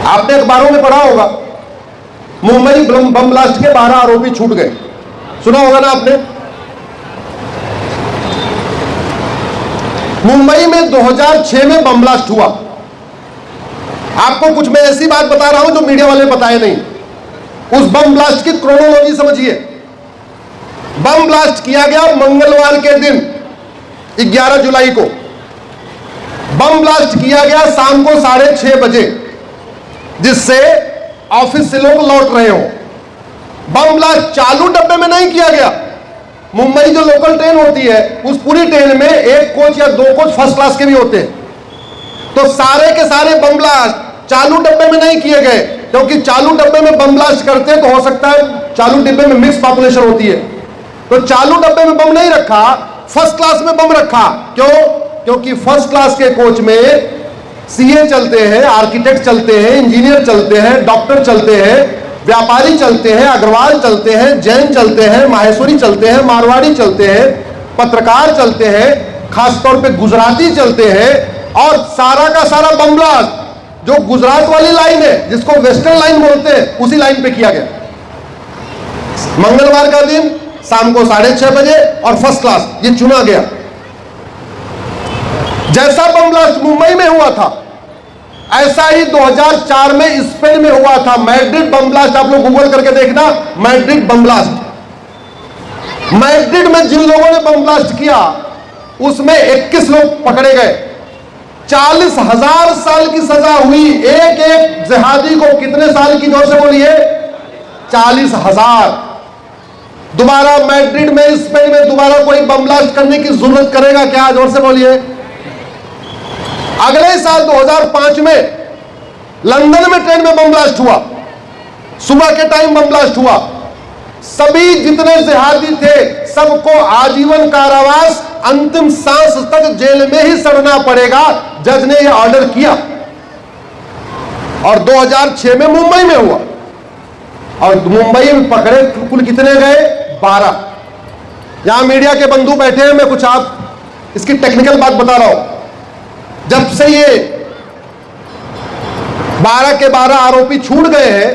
आपने अखबारों में पढ़ा होगा, मुंबई बम ब्लास्ट के 12 आरोपी छूट गए, सुना होगा ना आपने। मुंबई में 2006 में बम ब्लास्ट हुआ। आपको कुछ मैं ऐसी बात बता रहा हूं जो मीडिया वाले बताए नहीं। उस बम ब्लास्ट की क्रोनोलॉजी समझिए। बम ब्लास्ट किया गया मंगलवार के दिन 11 जुलाई को। बम ब्लास्ट किया गया शाम को 6:30 बजे, जिससे ऑफिस से लोग लौट रहे हो। बम ब्लास्ट चालू डब्बे में नहीं किया गया। मुंबई जो लोकल ट्रेन होती है, उस पूरी ट्रेन में 1 कोच या 2 कोच फर्स्ट क्लास के भी होते हैं। तो सारे के सारे बम ब्लास्ट चालू डब्बे में नहीं किए गए, क्योंकि चालू डब्बे में बम ब्लास्ट करते तो हो सकता है चालू डिब्बे में मिक्स पॉपुलेशन होती है। तो चालू डब्बे में बम नहीं रखा, फर्स्ट क्लास में बम रखा। क्यों? क्योंकि फर्स्ट क्लास के कोच में सीए चलते हैं, आर्किटेक्ट चलते हैं, इंजीनियर चलते हैं, डॉक्टर चलते हैं, व्यापारी चलते हैं, अग्रवाल चलते हैं, जैन चलते हैं, माहेश्वरी चलते हैं, मारवाड़ी चलते हैं, पत्रकार चलते हैं, खासतौर पे गुजराती चलते हैं। और सारा का सारा बम ब्लास्ट जो गुजरात वाली लाइन है, जिसको वेस्टर्न लाइन बोलते हैं, उसी लाइन पे किया गया मंगलवार का दिन शाम को 6:30 बजे, और फर्स्ट क्लास ये चुना गया। जैसा बम ब्लास्ट मुंबई में हुआ था, ऐसा ही 2004 में स्पेन में हुआ था। मैड्रिड बम ब्लास्ट, आप लोग गूगल करके देखना, मैड्रिड बम ब्लास्ट। मैड्रिड में जिन लोगों ने बम ब्लास्ट किया, उसमें 21 लोग पकड़े गए। 40,000 साल की सजा हुई। एक एक जिहादी को कितने साल की, जोर से बोलिए? 40,000। दोबारा मैड्रिड में, स्पेन में दोबारा कोई बम ब्लास्ट करने की जरूरत करेगा क्या? जोर से बोलिए। अगले साल 2005 में लंदन में ट्रेन में बम ब्लास्ट हुआ। सुबह के टाइम बम ब्लास्ट हुआ। सभी जितने जिहादी थे सबको आजीवन कारावास, अंतिम सांस तक जेल में ही सड़ना पड़ेगा। जज ने यह ऑर्डर किया। और 2006 में मुंबई में हुआ, और मुंबई में पकड़े कुल कितने गए? 12। यहां मीडिया के बंधु बैठे हैं, मैं कुछ आप इसकी टेक्निकल बात बता रहा हूं। जब से ये 12 के 12 आरोपी छूट गए हैं,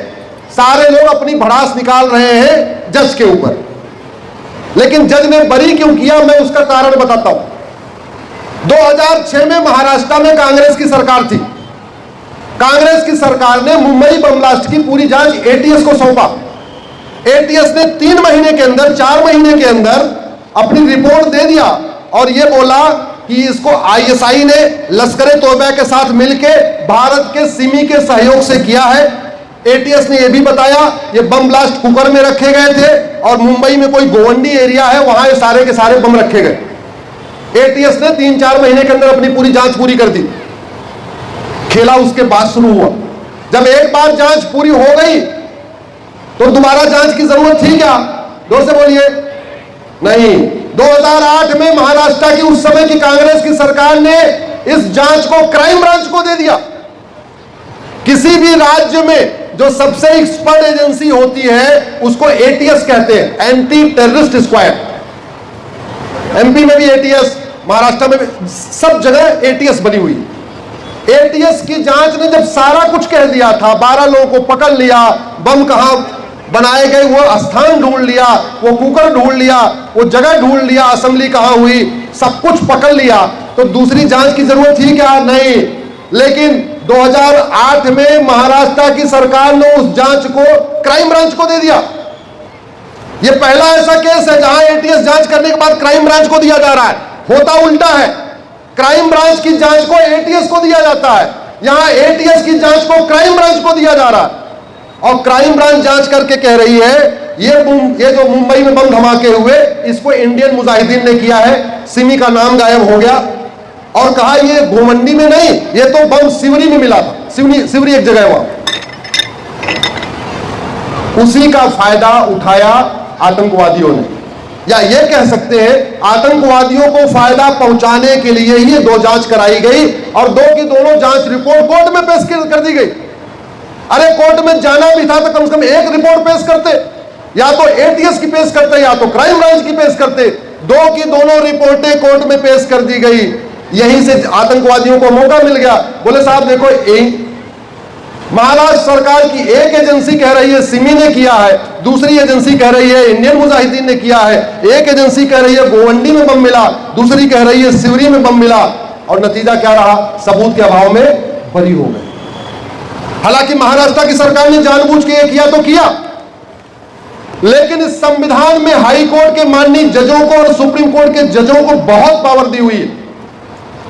सारे लोग अपनी भड़ास निकाल रहे हैं जज के ऊपर। लेकिन जज ने बरी क्यों किया, मैं उसका कारण बताता हूं। 2006 में महाराष्ट्र में कांग्रेस की सरकार थी। कांग्रेस की सरकार ने मुंबई बम ब्लास्ट की पूरी जांच एटीएस को सौंपा। एटीएस ने 3 महीने के अंदर, 4 महीने के अंदर अपनी रिपोर्ट दे दिया, और यह बोला कि इसको आईएसआई ने लश्कर तोयबा के साथ मिलकर भारत के सिमी के सहयोग से किया है। एटीएस ने यह भी बताया ये बम ब्लास्ट कुकर में रखे गए थे, और मुंबई में कोई गोवंडी एरिया है, वहां ये सारे के सारे बम रखे गए। एटीएस ने 3-4 महीने के अंदर अपनी पूरी जांच पूरी कर दी। खेला उसके बाद शुरू हुआ। जब एक बार जांच पूरी हो गई तो दोबारा जांच की जरूरत थी क्या? जोर से बोलिए। नहीं। 2008 में महाराष्ट्र की उस समय की कांग्रेस की सरकार ने इस जांच को क्राइम ब्रांच को दे दिया। किसी भी राज्य में जो सबसे एक्सपर्ट एजेंसी होती है उसको एटीएस कहते हैं, एंटी टेररिस्ट स्क्वाड। एमपी में भी एटीएस, महाराष्ट्र में भी, सब जगह एटीएस बनी हुई। एटीएस की जांच ने जब सारा कुछ कह दिया था, 12 लोगों को पकड़ लिया, बम कहां बनाए गए वो स्थान ढूंढ लिया, वो कुकर ढूंढ लिया, वो जगह ढूंढ लिया, असेंबली कहां हुई, सब कुछ पकड़ लिया, तो दूसरी जांच की जरूरत थी क्या? नहीं। लेकिन 2008 में महाराष्ट्र की सरकार ने उस जांच को क्राइम ब्रांच को दे दिया। यह पहला ऐसा केस है जहां एटीएस जांच करने के बाद क्राइम ब्रांच को दिया जा रहा है। होता उल्टा है, क्राइम ब्रांच की जांच को एटीएस को दिया जाता है, यहां एटीएस की जांच को क्राइम ब्रांच को दिया जा रहा है। और क्राइम ब्रांच जांच करके कह रही है ये जो मुंबई में बम धमाके हुए, इसको इंडियन मुजाहिदीन ने किया है। सिमी का नाम गायब हो गया, और कहा ये घोमंडी में नहीं, ये तो बम सिवनी में मिला था। सिवनी एक जगह वहां। उसी का फायदा उठाया आतंकवादियों ने, या ये कह सकते हैं आतंकवादियों को फायदा पहुंचाने के लिए ही 2 जांच कराई गई, और 2 की दोनों जांच रिपोर्ट कोर्ट में पेश कर दी गई। अरे कोर्ट में जाना भी था तो कम से कम एक रिपोर्ट पेश करते, या तो एटीएस की पेश करते या तो क्राइम ब्रांच की पेश करते। 2 की दोनों रिपोर्टें कोर्ट में पेश कर दी गई। यहीं से आतंकवादियों को मौका मिल गया। बोले साहब देखो महाराष्ट्र सरकार की एक एजेंसी कह रही है सिमी ने किया है, दूसरी एजेंसी कह रही है इंडियन मुजाहिदीन ने किया है, एक एजेंसी कह रही है गोवंडी में बम मिला, दूसरी कह रही है सिवरी में बम मिला, और नतीजा क्या रहा? सबूत के अभाव में बरी हो गए। हालांकि महाराष्ट्र की सरकार ने जानबूझ के ये किया तो किया, लेकिन इस संविधान में हाई कोर्ट के माननीय जजों को और सुप्रीम कोर्ट के जजों को बहुत पावर दी हुई है।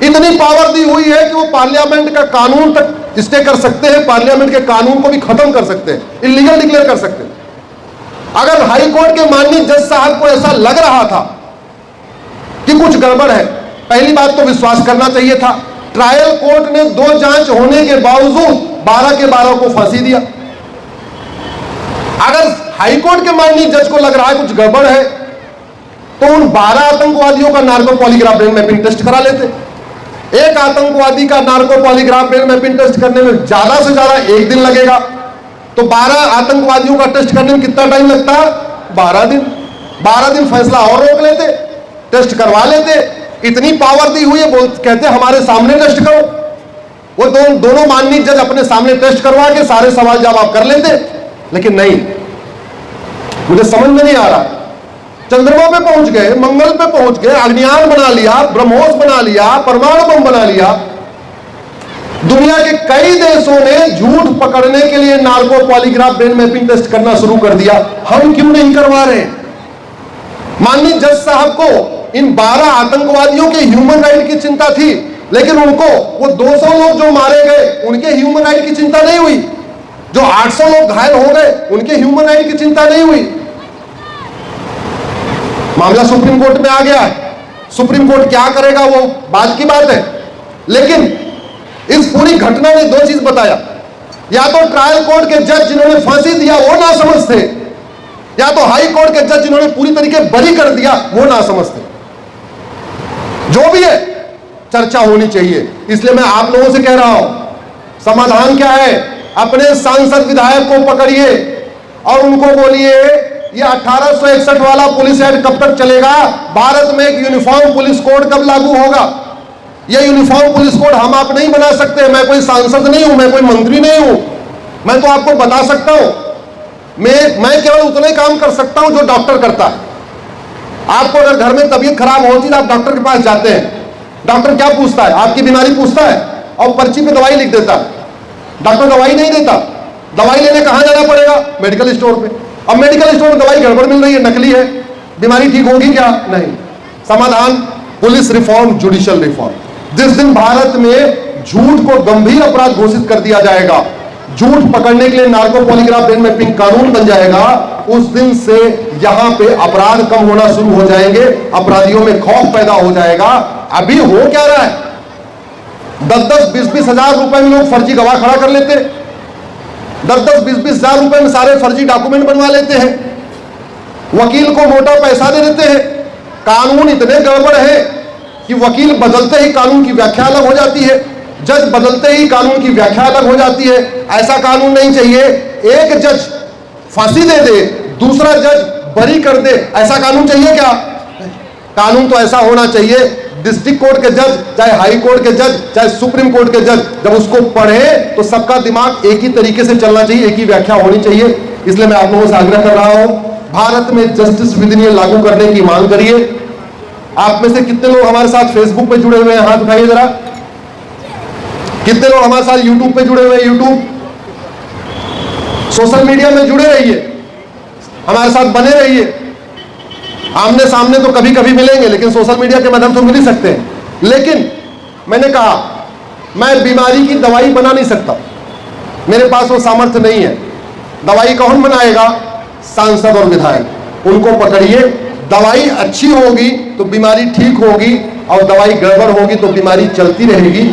इतनी पावर दी हुई है कि वो पार्लियामेंट का कानून तक स्टे कर सकते हैं, पार्लियामेंट के कानून को भी खत्म कर सकते हैं, इलीगल डिक्लेयर कर सकते हैं। अगर हाई कोर्ट के माननीय जज साहब को ऐसा लग रहा था कि कुछ गड़बड़ है, पहली बात तो विश्वास करना चाहिए था। ट्रायल कोर्ट ने 2 जांच होने के बावजूद 12 के 12 को फांसी दिया। अगर हाई कोर्ट के माननीय जज को लग रहा है कुछ गड़बड़ है, तो उन 12 आतंकवादियों का narco polygraph brain mapping test करा लेते। एक आतंकवादी का narco polygraph brain mapping test करने में ज्यादा से ज्यादा 1 दिन लगेगा, तो 12 आतंकवादियों का टेस्ट करने में कितना टाइम लगता? 12 दिन। 12 दिन फैसला और रोक लेते, टेस्ट करवा लेते। इतनी पावर दी हुई है, कहते हमारे सामने टेस्ट करो। वो दोनों माननीय जज अपने सामने टेस्ट करवा के सारे सवाल जवाब कर लेते, लेकिन नहीं। मुझे समझ में नहीं आ रहा, चंद्रमा पे पहुंच गए, मंगल पे पहुंच गए, अग्नियान बना लिया, ब्रह्मोस बना लिया, परमाणु बम बना लिया। दुनिया के कई देशों ने झूठ पकड़ने के लिए narco polygraph brain mapping test करना शुरू कर दिया, हम क्यों नहीं करवा रहे? माननीय जज साहब को इन 12 आतंकवादियों के ह्यूमन राइट की चिंता थी, लेकिन उनको वो 200 लोग जो मारे गए उनके ह्यूमन राइट की चिंता नहीं हुई, जो 800 लोग घायल हो गए उनके ह्यूमन राइट की चिंता नहीं हुई। मामला सुप्रीम कोर्ट में आ गया है, सुप्रीम कोर्ट क्या करेगा वो बाद की बात है, लेकिन इस पूरी घटना ने 2 चीज बताया। या तो ट्रायल कोर्ट के जज जिन्होंने फांसी दिया वो ना समझते, या तो हाई कोर्ट के जज जिन्होंने पूरी तरीके बरी कर दिया वो ना समझते। जो भी है चर्चा होनी चाहिए। इसलिए मैं आप लोगों से कह रहा हूं, समाधान क्या है? अपने सांसद विधायक को पकड़िए और उनको बोलिए ये 1861 वाला पुलिस एक्ट कब तक चलेगा? भारत में एक यूनिफॉर्म पुलिस कोड कब लागू होगा? ये यूनिफॉर्म पुलिस कोड हम आप नहीं बना सकते। मैं कोई सांसद नहीं हूं, मैं कोई मंत्री नहीं हूं। मैं तो आपको बता सकता हूं, मैं केवल उतना ही काम कर सकता हूं जो डॉक्टर करता है। आपको अगर घर में तबीयत खराब होती है, आप डॉक्टर के पास जाते हैं, डॉक्टर क्या पूछता है? आपकी बीमारी पूछता है और पर्ची पे दवाई लिख देता है। डॉक्टर दवाई नहीं देता। दवाई लेने कहां जाना पड़ेगा? मेडिकल स्टोर पे। अब मेडिकल स्टोर में दवाई गड़बड़ मिल रही है, नकली है, बीमारी ठीक होगी क्या? नहीं। समाधान पुलिस रिफॉर्म, जुडिशियल रिफॉर्म। जिस दिन भारत में झूठ को गंभीर अपराध घोषित कर दिया जाएगा, झूठ पकड़ने के लिए नार्को पॉलीग्राफ ब्रेन मैपिंग कानून बन जाएगा, उस दिन से यहां पे अपराध कम होना शुरू हो जाएंगे, अपराधियों में खौफ पैदा हो जाएगा। अभी हो क्या रहा है? 10-10, 20-20 हजार रुपए में लोग फर्जी गवाह खड़ा कर लेते हैं, 10-10, 20-20 हजार रुपए में सारे फर्जी डॉक्यूमेंट बनवा लेते हैं, वकील को मोटा पैसा दे देते हैं। कानून इतने गड़बड़ है कि वकील बदलते ही कानून की व्याख्या अलग हो जाती है, जज बदलते ही कानून की व्याख्या अलग हो जाती है। ऐसा कानून नहीं चाहिए। एक जज फांसी दे दे, दूसरा जज बरी कर दे, ऐसा कानून चाहिए क्या? कानून तो ऐसा होना चाहिए, डिस्ट्रिक्ट कोर्ट के जज, चाहे हाई कोर्ट के जज, चाहे सुप्रीम कोर्ट के जज, जब उसको पढ़े तो सबका दिमाग एक ही तरीके से चलना चाहिए, एक ही व्याख्या होनी चाहिए। इसलिए मैं आप लोगों से आग्रह कर रहा हूं, भारत में जस्टिस विद इन लागू करने की मांग करिए। आप में से कितने लोग हमारे साथ फेसबुक पे जुड़े हुए हैं? हाथ उठाइए जरा। कितने लोग हमारे साथ यूट्यूब पे जुड़े हुए हैं? यूट्यूब, सोशल मीडिया में जुड़े रहिए, हमारे साथ बने रहिए। आमने सामने तो कभी कभी मिलेंगे, लेकिन सोशल मीडिया के माध्यम से मिल ही सकते हैं। लेकिन मैंने कहा, मैं बीमारी की दवाई बना नहीं सकता, मेरे पास वो सामर्थ्य नहीं है। दवाई कौन बनाएगा? सांसद और विधायक। उनको पकड़िए, दवाई अच्छी होगी तो बीमारी ठीक होगी, और दवाई गड़बड़ होगी तो बीमारी चलती रहेगी।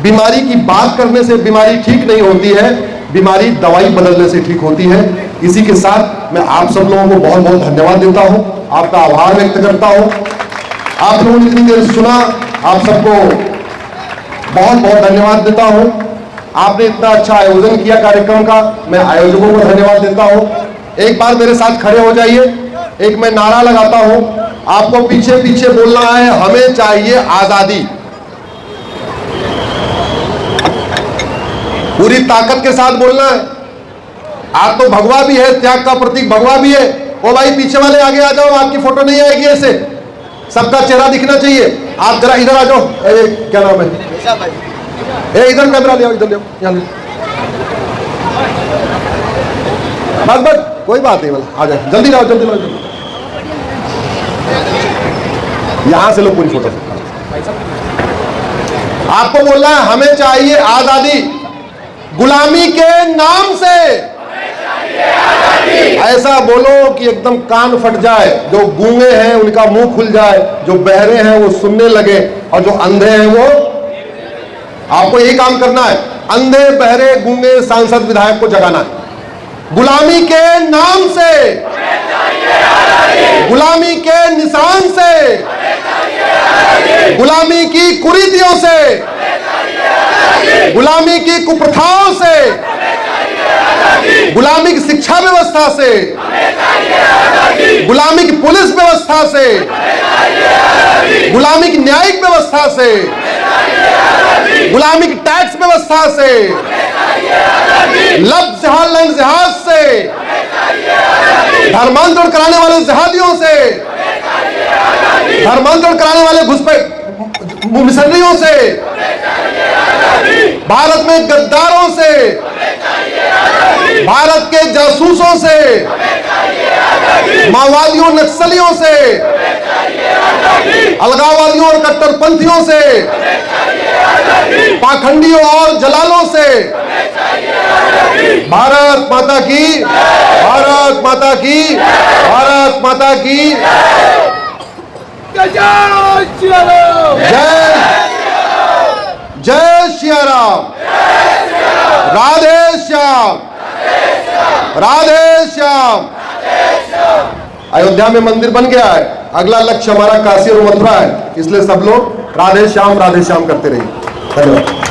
बीमारी की बात करने से बीमारी ठीक नहीं होती है, बीमारी दवाई बदलने से ठीक होती है। इसी के साथ मैं आप सब लोगों को बहुत बहुत धन्यवाद देता हूं, आपका आभार व्यक्त करता हूं। आप लोगों ने इतनी देर सुना, आप सबको बहुत बहुत धन्यवाद देता हूं। आपने इतना अच्छा आयोजन किया कार्यक्रम का, मैं आयोजकों को धन्यवाद देता हूं। एक बार मेरे साथ खड़े हो जाइए, एक मैं नारा लगाता हूं, आपको पीछे पीछे बोलना है, हमें चाहिए आजादी। पूरी ताकत के साथ बोलना है। आप तो भगवा भी है, त्याग का प्रतीक भगवा भी है। ओ भाई पीछे वाले आगे आ जाओ, आपकी फोटो नहीं आएगी ऐसे, सबका चेहरा दिखना चाहिए। आप जरा इधर आ जाओ, क्या नाम है, इधर कैमरा ले आओ, इधर ले आओ, यहाँ ले। बस बस कोई बात नहीं, मतलब आ जाए, जल्दी लाओ, जल्दी लाओ, जल्दी। यहां से लो पूरी फोटो। आपको बोलना है हमें चाहिए आजादी, गुलामी के नाम से ऐसा बोलो कि एकदम कान फट जाए, जो गूंगे हैं उनका मुंह खुल जाए, जो बहरे हैं वो सुनने लगे, और जो अंधे हैं वो, आपको यही काम करना है, अंधे बहरे गूंगे सांसद विधायक को जगाना है। गुलामी के नाम से, गुलामी के निशान से, गुलामी की कुरीतियों से, गुलामी की कुप्रथाओं से, गुलामी की शिक्षा व्यवस्था से, गुलामी की पुलिस व्यवस्था से, गुलामी की न्यायिक व्यवस्था से, गुलामी की टैक्स व्यवस्था से, लब जिहाद जिहाद से, धर्मांतरण कराने वाले जिहादियों से, धर्मांतरण कराने वाले घुसपैठ मिशनरियों से, भारत में गद्दारों से, भारत के जासूसों से, माओवादियों नक्सलियों से, अलगाववादियों और कट्टरपंथियों से, पाखंडियों और जलालों से। भारत माता की, भारत माता की, भारत माता की जय, जय श्री राम, राधे श्याम, राधे श्याम। अयोध्या में मंदिर बन गया है, अगला लक्ष्य हमारा काशी और मथुरा है, इसलिए सब लोग राधे श्याम करते रहिए। धन्यवाद।